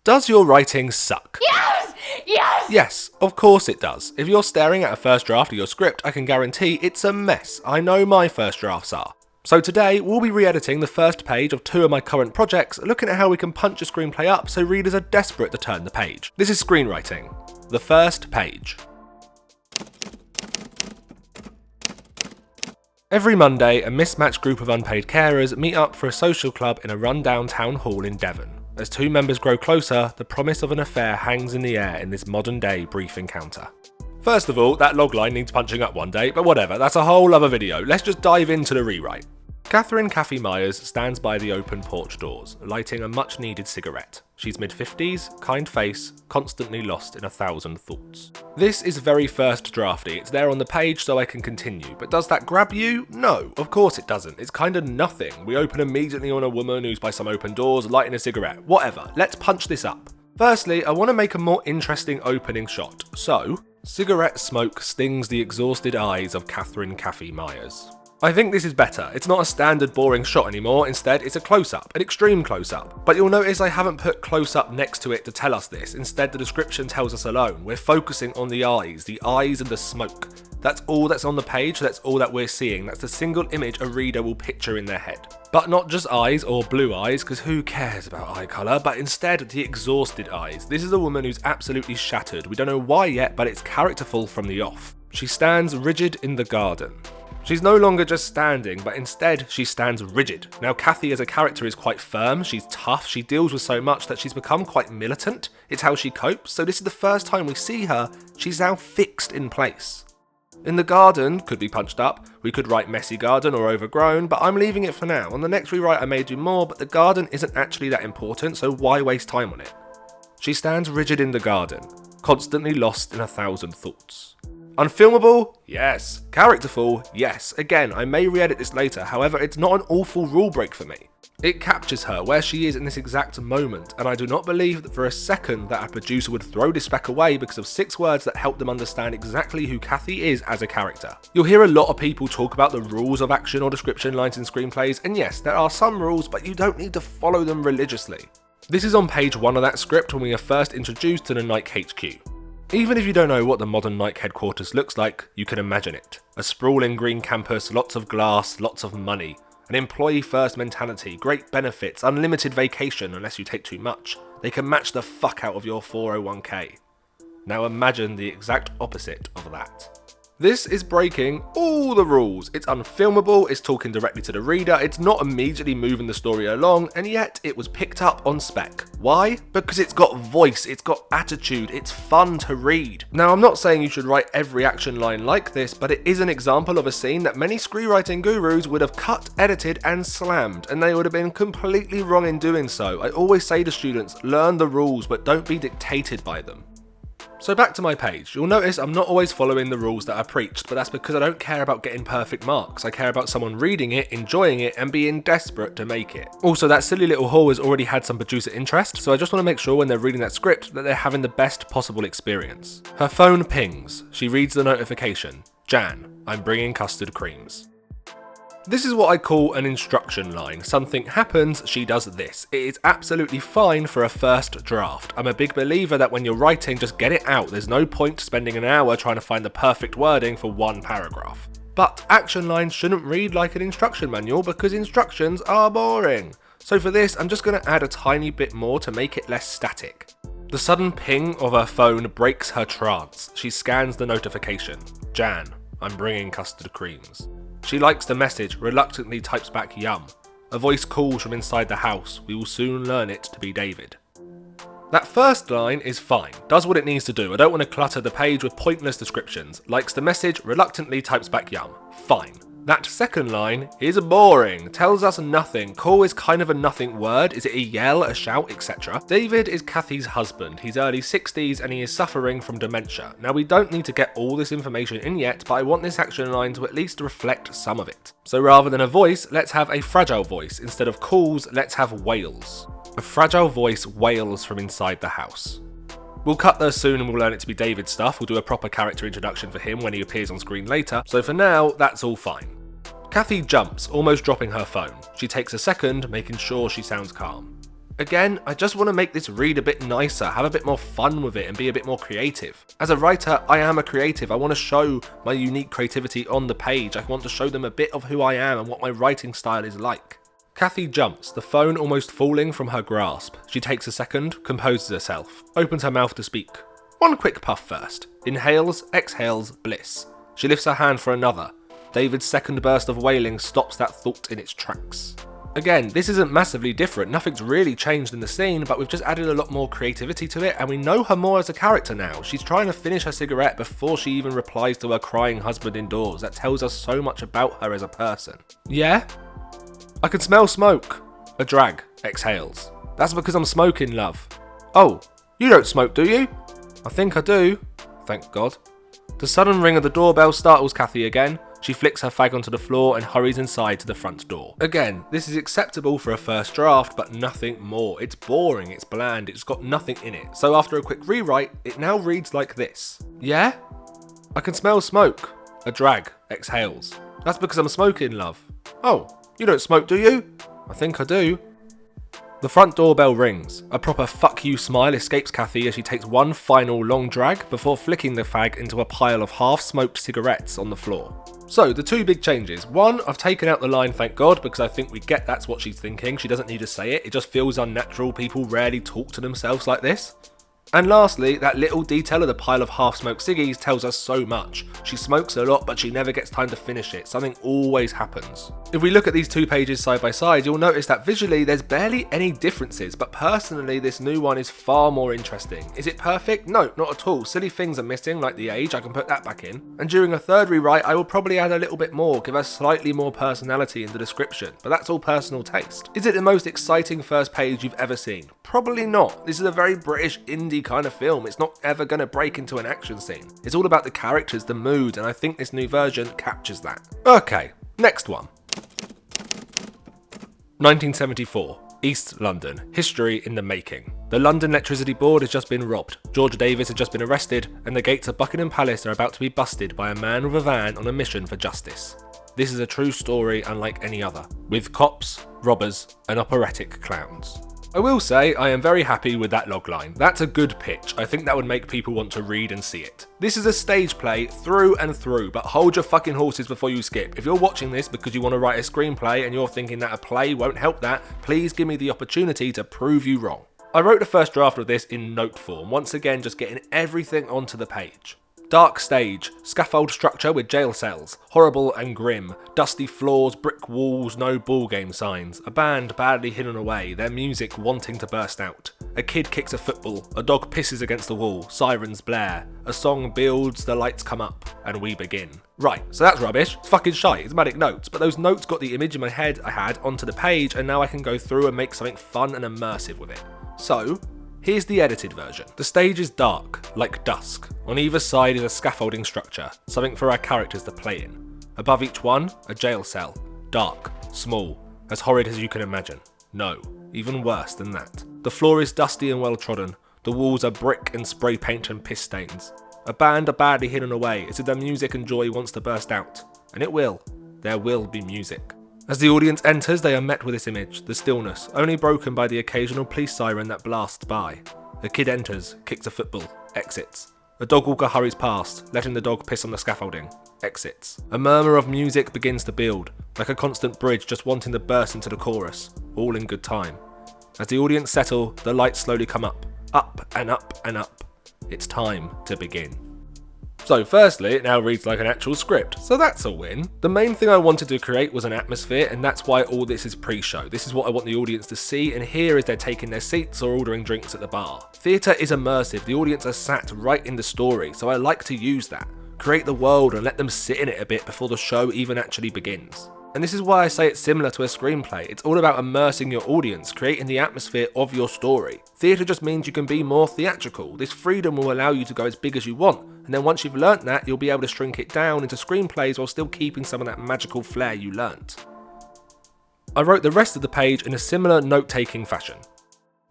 Does your writing suck? Yes! Yes! Yes, of course it does. If you're staring at a first draft of your script, I can guarantee it's a mess. I know my first drafts are. So today, we'll be re-editing the first page of 2 of my current projects, looking at how we can punch a screenplay up so readers are desperate to turn the page. This is Screenwriting. The first page. Every Monday, a mismatched group of unpaid carers meet up for a social club in a run-down town hall in Devon. As 2 members grow closer, the promise of an affair hangs in the air in this modern-day brief encounter. First of all, that logline needs punching up one day, but whatever, that's a whole other video. Let's just dive into the rewrite. Catherine Kathy Myers stands by the open porch doors, lighting a much-needed cigarette. She's mid-50s, kind face, constantly lost in 1,000 thoughts. This is very first drafty. It's there on the page so I can continue, but does that grab you? No, of course it doesn't. It's kind of nothing. We open immediately on a woman who's by some open doors, lighting a cigarette. Whatever, let's punch this up. Firstly, I want to make a more interesting opening shot. So, cigarette smoke stings the exhausted eyes of Catherine Kathy Myers. I think this is better. It's not a standard boring shot anymore, instead it's a close-up, an extreme close-up. But you'll notice I haven't put close-up next to it to tell us this, instead the description tells us alone. We're focusing on the eyes and the smoke. That's all that's on the page, that's all that we're seeing, that's the single image a reader will picture in their head. But not just eyes or blue eyes, because who cares about eye colour, but instead the exhausted eyes. This is a woman who's absolutely shattered. We don't know why yet, but it's characterful from the off. She stands rigid in the garden. She's no longer just standing, but instead she stands rigid. Now Kathy as a character is quite firm, she's tough, she deals with so much that she's become quite militant. It's how she copes, so this is the first time we see her, she's now fixed in place. In the garden, could be punched up, we could write messy garden or overgrown, but I'm leaving it for now. On the next rewrite I may do more, but the garden isn't actually that important, so why waste time on it? She stands rigid in the garden, constantly lost in 1,000 thoughts. Unfilmable? Yes. Characterful? Yes. Again, I may re-edit this later, however, it's not an awful rule break for me. It captures her where she is in this exact moment, and I do not believe that for a second that a producer would throw this back away because of 6 words that help them understand exactly who Kathy is as a character. You'll hear a lot of people talk about the rules of action or description lines in screenplays, and yes, there are some rules, but you don't need to follow them religiously. This is on page 1 of that script when we are first introduced to the Nike HQ. Even if you don't know what the modern Nike headquarters looks like, you can imagine it. A sprawling green campus, lots of glass, lots of money. An employee-first mentality, great benefits, unlimited vacation unless you take too much. They can match the fuck out of your 401k. Now imagine the exact opposite of that. This is breaking all the rules. It's unfilmable, it's talking directly to the reader, it's not immediately moving the story along, and yet it was picked up on spec. Why? Because it's got voice, it's got attitude, it's fun to read. Now I'm not saying you should write every action line like this, but it is an example of a scene that many screenwriting gurus would have cut, edited and slammed, and they would have been completely wrong in doing so. I always say to students, learn the rules but don't be dictated by them. So back to my page, you'll notice I'm not always following the rules that I preached, but that's because I don't care about getting perfect marks. I care about someone reading it, enjoying it, and being desperate to make it. Also, that silly little haul has already had some producer interest, so I just want to make sure when they're reading that script that they're having the best possible experience. Her phone pings. She reads the notification. Jan, I'm bringing custard creams. This is what I call an instruction line. Something happens, she does this. It is absolutely fine for a first draft. I'm a big believer that when you're writing, just get it out. There's no point spending an hour trying to find the perfect wording for one paragraph. But action lines shouldn't read like an instruction manual because instructions are boring. So for this, I'm just going to add a tiny bit more to make it less static. The sudden ping of her phone breaks her trance. She scans the notification. Jan, I'm bringing custard creams. She likes the message, reluctantly types back yum. A voice calls from inside the house. We will soon learn it to be David. That first line is fine, does what it needs to do. I don't want to clutter the page with pointless descriptions. Likes the message, reluctantly types back yum. Fine. That second line is boring, tells us nothing. Call is kind of a nothing word. Is it a yell, a shout, etc.? David is Kathy's husband. He's early 60s and he is suffering from dementia. Now we don't need to get all this information in yet, but I want this action line to at least reflect some of it. So rather than a voice, let's have a fragile voice. Instead of calls, let's have wails. A fragile voice wails from inside the house. We'll cut there soon and we'll learn it to be David stuff. We'll do a proper character introduction for him when he appears on screen later. So for now, that's all fine. Kathy jumps, almost dropping her phone. She takes a second, making sure she sounds calm. Again, I just want to make this read a bit nicer, have a bit more fun with it and be a bit more creative. As a writer, I am a creative. I want to show my unique creativity on the page. I want to show them a bit of who I am and what my writing style is like. Kathy jumps, the phone almost falling from her grasp. She takes a second, composes herself, opens her mouth to speak. One quick puff first. Inhales, exhales, bliss. She lifts her hand for another. David's second burst of wailing stops that thought in its tracks. Again, this isn't massively different, nothing's really changed in the scene, but we've just added a lot more creativity to it, and we know her more as a character now. She's trying to finish her cigarette before she even replies to her crying husband indoors. That tells us so much about her as a person. Yeah? I can smell smoke. A drag, exhales. That's because I'm smoking, love. Oh, you don't smoke, do you? I think I do. Thank God. The sudden ring of the doorbell startles Kathy again. She flicks her fag onto the floor and hurries inside to the front door. Again, this is acceptable for a first draft, but nothing more. It's boring, it's bland, it's got nothing in it. So after a quick rewrite, it now reads like this. Yeah? I can smell smoke. A drag, exhales. That's because I'm smoking, love. Oh, you don't smoke, do you? I think I do. The front doorbell rings. A proper fuck you smile escapes Kathy as she takes one final long drag before flicking the fag into a pile of half-smoked cigarettes on the floor. So, the two big changes. One, I've taken out the line thank God because I think we get that's what she's thinking. She doesn't need to say it. It just feels unnatural. People rarely talk to themselves like this. And lastly, that little detail of the pile of half-smoked ciggies tells us so much. She smokes a lot, but she never gets time to finish it. Something always happens. If we look at these two pages side by side, you'll notice that visually there's barely any differences, but personally this new one is far more interesting. Is it perfect? No, not at all. Silly things are missing, like the age, I can put that back in. And during a third rewrite, I will probably add a little bit more, give her slightly more personality in the description, but that's all personal taste. Is it the most exciting first page you've ever seen? Probably not. This is a very British indie kind of film. It's not ever going to break into an action scene. It's all about the characters, the mood, and I think this new version captures that. Okay, next one. 1974, East London, history in the making. The London Electricity Board has just been robbed, George Davis has just been arrested, and the gates of Buckingham Palace are about to be busted by a man with a van on a mission for justice. This is a true story unlike any other, with cops, robbers, and operatic clowns. I will say I am very happy with that logline. That's a good pitch. I think that would make people want to read and see it. This is a stage play through and through, but hold your fucking horses before you skip. If you're watching this because you want to write a screenplay and you're thinking that a play won't help that, please give me the opportunity to prove you wrong. I wrote the first draft of this in note form, once again just getting everything onto the page. Dark stage, scaffold structure with jail cells, horrible and grim, dusty floors, brick walls, no ballgame signs, a band badly hidden away, their music wanting to burst out. A kid kicks a football, a dog pisses against the wall, sirens blare, a song builds, the lights come up, and we begin. Right, so that's rubbish, it's fucking shite, it's manic notes, but those notes got the image in my head I had onto the page, and now I can go through and make something fun and immersive with it. So, here's the edited version. The stage is dark, like dusk. On either side is a scaffolding structure, something for our characters to play in. Above each one, a jail cell. Dark, small, as horrid as you can imagine. No, even worse than that. The floor is dusty and well trodden. The walls are brick and spray paint and piss stains. A band are badly hidden away as if their music and joy wants to burst out. And it will. There will be music. As the audience enters, they are met with this image, the stillness, only broken by the occasional police siren that blasts by. A kid enters, kicks a football, exits. A dog walker hurries past, letting the dog piss on the scaffolding, exits. A murmur of music begins to build, like a constant bridge just wanting to burst into the chorus, all in good time. As the audience settle, the lights slowly come up and up and up. It's time to begin. So firstly, it now reads like an actual script, so that's a win. The main thing I wanted to create was an atmosphere, and that's why all this is pre-show. This is what I want the audience to see and hear as they're taking their seats or ordering drinks at the bar. Theatre is immersive, the audience are sat right in the story, so I like to use that. Create the world and let them sit in it a bit before the show even actually begins. And this is why I say it's similar to a screenplay. It's all about immersing your audience, creating the atmosphere of your story. Theatre just means you can be more theatrical. This freedom will allow you to go as big as you want, and then once you've learnt that, you'll be able to shrink it down into screenplays while still keeping some of that magical flair you learnt. I wrote the rest of the page in a similar note-taking fashion.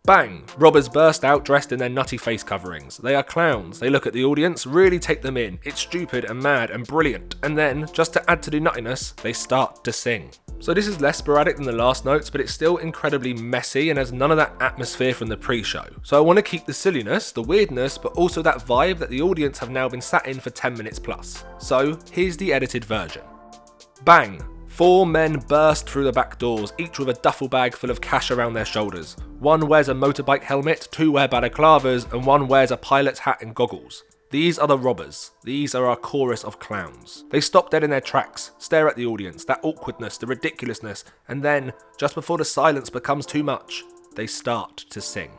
Bang! Robbers burst out dressed in their nutty face coverings. They are clowns. They look at the audience, really take them in. It's stupid and mad and brilliant. And then, just to add to the nuttiness, they start to sing. So this is less sporadic than the last notes, but it's still incredibly messy and has none of that atmosphere from the pre-show. So I want to keep the silliness, the weirdness, but also that vibe that the audience have now been sat in for 10 minutes plus. So here's the edited version. Bang! 4 men burst through the back doors, each with a duffel bag full of cash around their shoulders. 1 wears a motorbike helmet, 2 wear balaclavas, and 1 wears a pilot's hat and goggles. These are the robbers. These are our chorus of clowns. They stop dead in their tracks, stare at the audience, that awkwardness, the ridiculousness, and then, just before the silence becomes too much, they start to sing.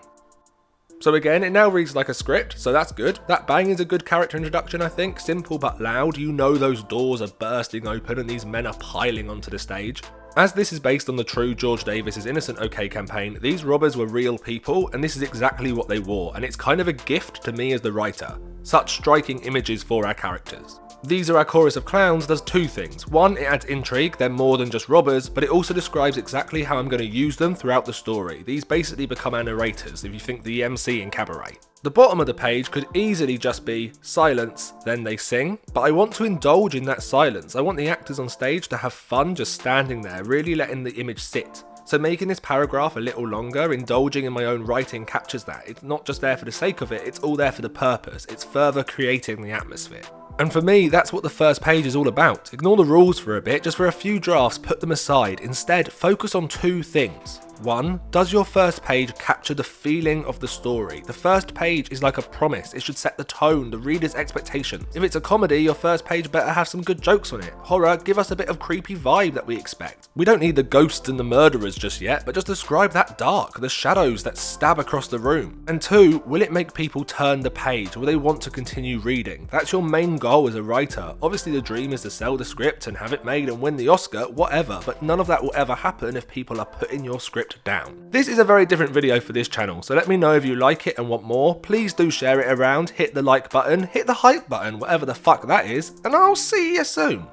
So again, it now reads like a script, so that's good. That bang is a good character introduction, I think. Simple but loud. You know those doors are bursting open and these men are piling onto the stage. As this is based on the true George Davis's Innocent OK campaign, these robbers were real people, and this is exactly what they wore, and it's kind of a gift to me as the writer. Such striking images for our characters. These are our chorus of clowns does 2 things. 1, it adds intrigue, they're more than just robbers, but it also describes exactly how I'm going to use them throughout the story. These basically become our narrators, if you think the MC in Cabaret. The bottom of the page could easily just be silence, then they sing, but I want to indulge in that silence. I want the actors on stage to have fun just standing there, really letting the image sit. So making this paragraph a little longer, indulging in my own writing captures that. It's not just there for the sake of it, it's all there for the purpose. It's further creating the atmosphere. And for me, that's what the first page is all about. Ignore the rules for a bit, just for a few drafts, put them aside. Instead, focus on 2 things. 1, does your first page capture the feeling of the story? The first page is like a promise. It should set the tone, the reader's expectation. If it's a comedy, your first page better have some good jokes on it. Horror, give us a bit of creepy vibe that we expect. We don't need the ghosts and the murderers just yet, but just describe that dark, the shadows that stab across the room. And 2, will it make people turn the page? Will they want to continue reading? That's your main goal as a writer. Obviously the dream is to sell the script and have it made and win the Oscar, whatever, but none of that will ever happen if people are putting your script down. This is a very different video for this channel, so let me know if you like it and want more. Please do share it around, hit the like button, hit the hype button, whatever the fuck that is, and I'll see you soon.